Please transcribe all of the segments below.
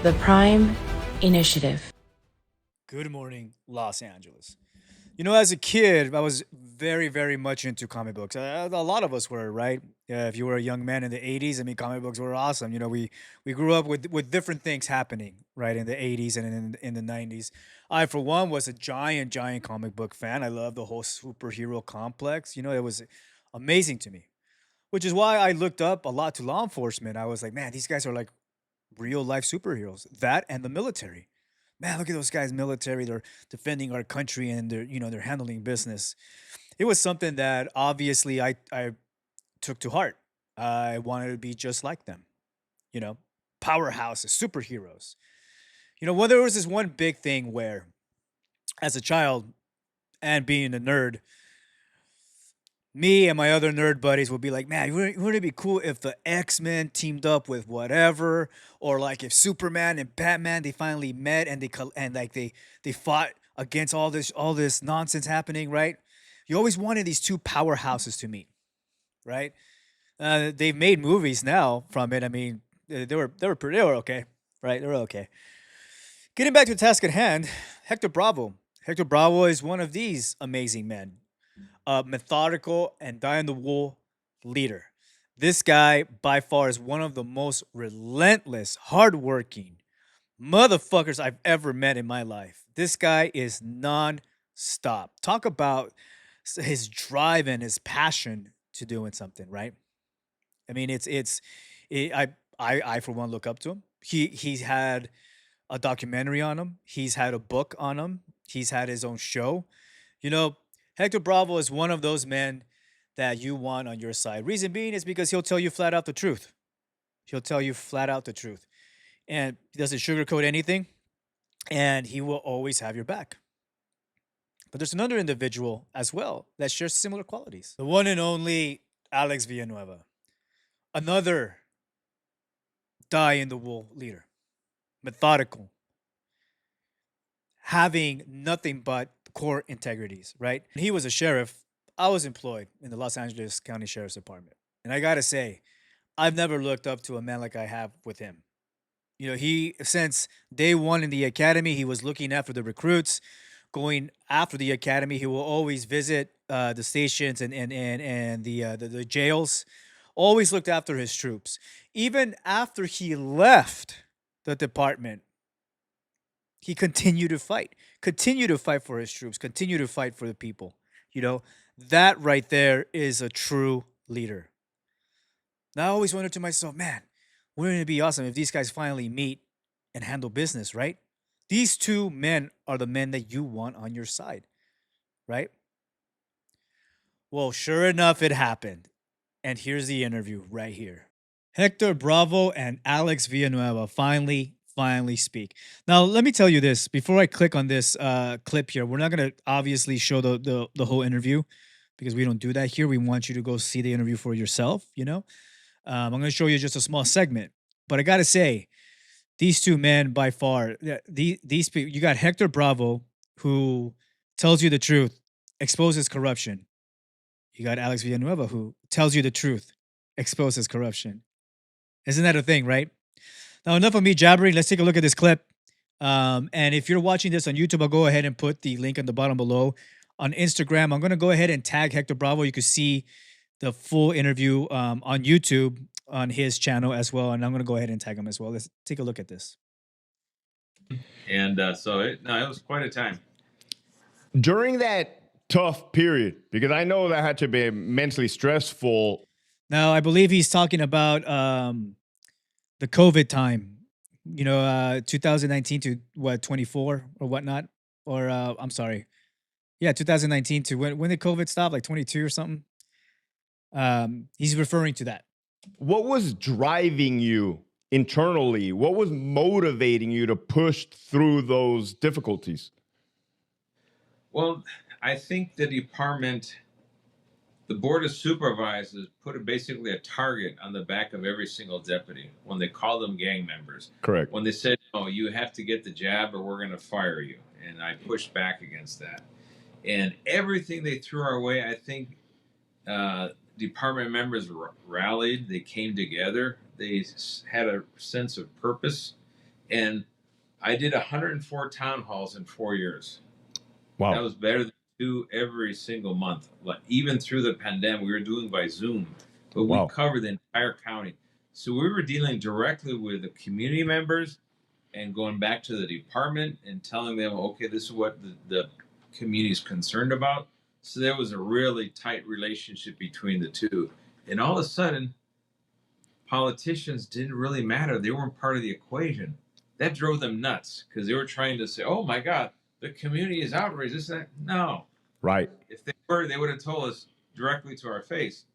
The Prime Initiative. Good morning, Los Angeles. You know, as a kid, I was very, very much into comic books. A lot of us were, right? If you were a young man in the '80s, I mean, comic books were awesome. You know, we grew up with different things happening, right, in the '80s and in the '90s. I, for one, was a giant, giant comic book fan. I loved the whole superhero complex. You know, it was amazing to me, which is why I looked up a lot to law enforcement. I was like, man, these guys are like real life superheroes. That and the military. Man, look at those guys, military. They're defending our country and they're handling business. It was something that obviously I took to heart. I wanted to be just like them, you know, powerhouses, superheroes. You know, well, there was this one big thing where, as a child and being a nerd, me and my other nerd buddies would be like, man, wouldn't it be cool if the X-Men teamed up with whatever, or like if Superman and Batman they finally met and and like they fought against all this nonsense happening, right? You always wanted these two powerhouses to meet, right? They've made movies now from it. I mean, they were okay, right? They were okay. Getting back to the task at hand, Hector Bravo. Hector Bravo is one of these amazing men, a methodical and die in the wool leader. This guy, by far, is one of the most relentless, hardworking motherfuckers I've ever met in my life. This guy is non-stop. Talk about his drive and his passion to doing something, right? I mean, it, I for one look up to him. He's had a documentary on him. He's had a book on him. He's had his own show. You know, Hector Bravo is one of those men that you want on your side. Reason being is because he'll tell you flat out the truth. He'll tell you flat out the truth. And he doesn't sugarcoat anything, and he will always have your back. But there's another individual as well that shares similar qualities. The one and only Alex Villanueva. Another die in the wool leader. Methodical, having nothing but core integrities, right? He was a sheriff. I was employed in the Los Angeles County Sheriff's Department. And I got to say, I've never looked up to a man like I have with him. You know, he, since day one in the academy, he was looking after the recruits. Going after the academy, he will always visit the stations and the jails. Always looked after his troops. Even after he left the department, he continued to fight for his troops, continue to fight for the people. You know, that right there is a true leader. Now I always wondered to myself, man, wouldn't it be awesome if these guys finally meet and handle business, right? These two men are the men that you want on your side, right? Well, sure enough, it happened. And here's the interview right here. Hector Bravo and Alex Villanueva finally speak. Now, let me tell you this before I click on this clip here. We're not going to obviously show the whole interview because we don't do that here. We want you to go see the interview for yourself, you know? I'm going to show you just a small segment. But I got to say, these two men by far, these people, you got Hector Bravo, who tells you the truth, exposes corruption. You got Alex Villanueva, who tells you the truth, exposes corruption. Isn't that a thing, right? Now, enough of me jabbering. Let's take a look at this clip. And if you're watching this on YouTube, I'll go ahead and put the link on the bottom below. On Instagram, I'm going to go ahead and tag Hector Bravo. You can see the full interview on YouTube on his channel as well. And I'm going to go ahead and tag him as well. Let's take a look at this. And it was quite a time. During that tough period, because I know that had to be immensely stressful. Now, I believe he's talking about the COVID time, 2019 to what, 24 or whatnot, or I'm sorry, yeah, 2019 to when did COVID stop? Like 22 or something. He's referring to that. What was driving you internally? What was motivating you to push through those difficulties? Well, I think the board of supervisors put basically a target on the back of every single deputy when they called them gang members. Correct. When they said, "Oh, you have to get the jab or we're going to fire you," and I pushed back against that. And everything they threw our way, I think department members rallied. They came together. They had a sense of purpose, And I did 104 town halls in 4 years. Wow. That was better than 2 every single month. Like, even through the pandemic, we were doing by Zoom, but we Wow. covered the entire county. So we were dealing directly with the community members and going back to the department and telling them, okay, this is what the community is concerned about. So there was a really tight relationship between the two. And all of a sudden, politicians didn't really matter. They weren't part of the equation. That drove them nuts because they were trying to say, oh my God, the community is outraged. This, that. No. Right. If they were, they would have told us directly to our face.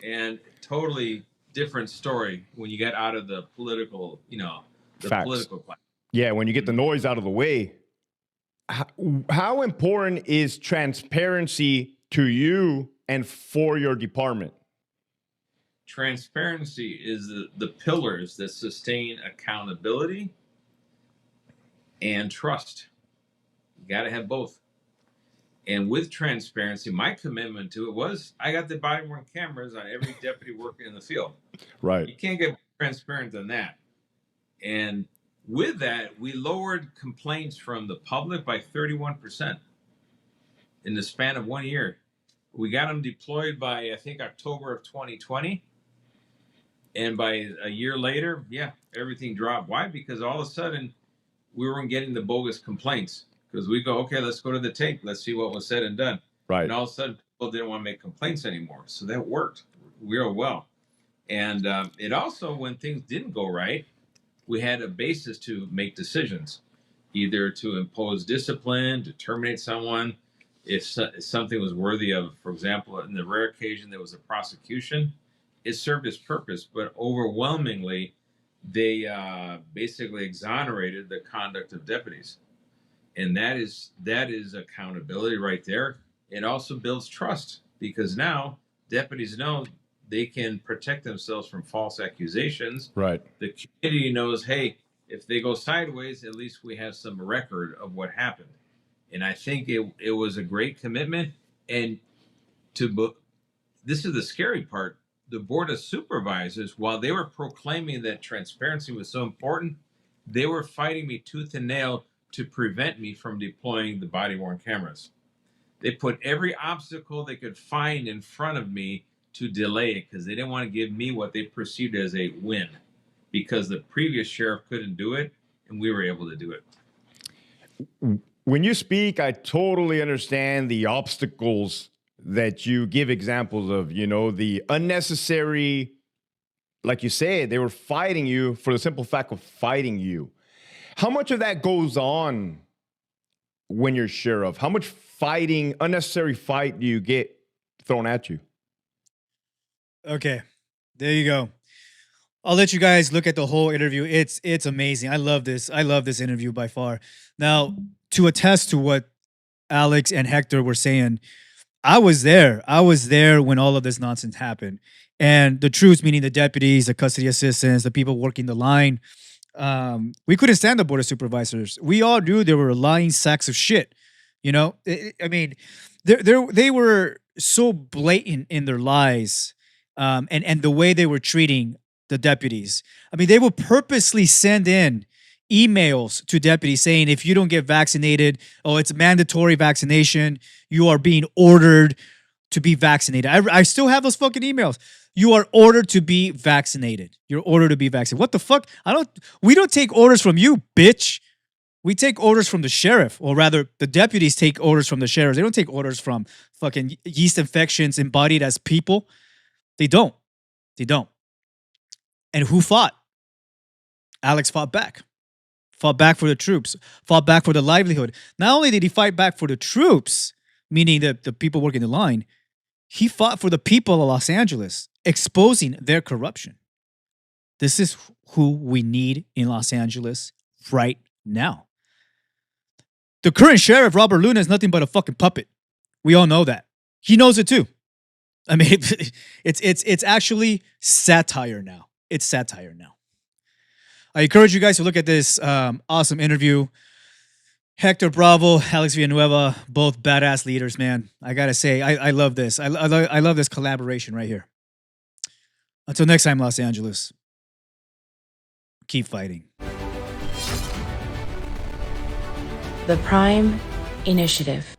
And totally different story when you get out of the political, the Facts. political class. Yeah, when you get the noise out of the way. How important is transparency to you and for your department? Transparency is the pillars that sustain accountability and trust. You got to have both. And with transparency, my commitment to it was I got the body-worn cameras on every deputy working in the field. Right. You can't get more transparent than that. And with that, we lowered complaints from the public by 31% in the span of 1 year. We got them deployed by, I think, October of 2020. And by a year later, everything dropped. Why? Because all of a sudden, we weren't getting the bogus complaints. Because we go, okay, let's go to the tape. Let's see what was said and done. Right. And all of a sudden, people didn't want to make complaints anymore. So that worked real well. And it also, when things didn't go right, we had a basis to make decisions, either to impose discipline, to terminate someone, if something was worthy of, for example, in the rare occasion there was a prosecution, it served its purpose. But overwhelmingly, they basically exonerated the conduct of deputies. And that is accountability right there. It also builds trust because now deputies know they can protect themselves from false accusations. Right. The community knows, hey, if they go sideways, at least we have some record of what happened. And I think it was a great commitment. And this is the scary part. The Board of Supervisors, while they were proclaiming that transparency was so important, they were fighting me tooth and nail to prevent me from deploying the body-worn cameras. They put every obstacle they could find in front of me to delay it because they didn't want to give me what they perceived as a win because the previous sheriff couldn't do it and we were able to do it. When you speak, I totally understand the obstacles that you give examples of, the unnecessary, like you said, they were fighting you for the simple fact of fighting you. How much of that goes on when you're sheriff? How much fighting, unnecessary fight do you get thrown at you? Okay, there you go. I'll let you guys look at the whole interview. It's amazing. I love this. I love this interview by far. Now, to attest to what Alex and Hector were saying, I was there. I was there when all of this nonsense happened. And the troops, meaning the deputies, the custody assistants, the people working the line, we couldn't stand the Board of Supervisors. We all knew they were lying sacks of shit. I mean, they were so blatant in their lies, and the way they were treating the deputies. I mean, they will purposely send in emails to deputies saying, if you don't get vaccinated, it's mandatory vaccination. You are being ordered to be vaccinated. I still have those fucking emails. You are ordered to be vaccinated. You're ordered to be vaccinated. What the fuck? We don't take orders from you, bitch. We take orders from the sheriff, or rather, the deputies take orders from the sheriffs. They don't take orders from fucking yeast infections embodied as people. They don't. And who fought? Alex fought back. Fought back for the troops. Fought back for the livelihood. Not only did he fight back for the troops, meaning the people working the line, he fought for the people of Los Angeles, exposing their corruption. This is who we need in Los Angeles right now. The current sheriff, Robert Luna, is nothing but a fucking puppet. We all know that. He knows it too. I mean, it's actually satire now. It's satire now. I encourage you guys to look at this awesome interview. Hector Bravo, Alex Villanueva, both badass leaders, man. I gotta say, I love this. I love this collaboration right here. Until next time, Los Angeles, keep fighting. The Prime Initiative.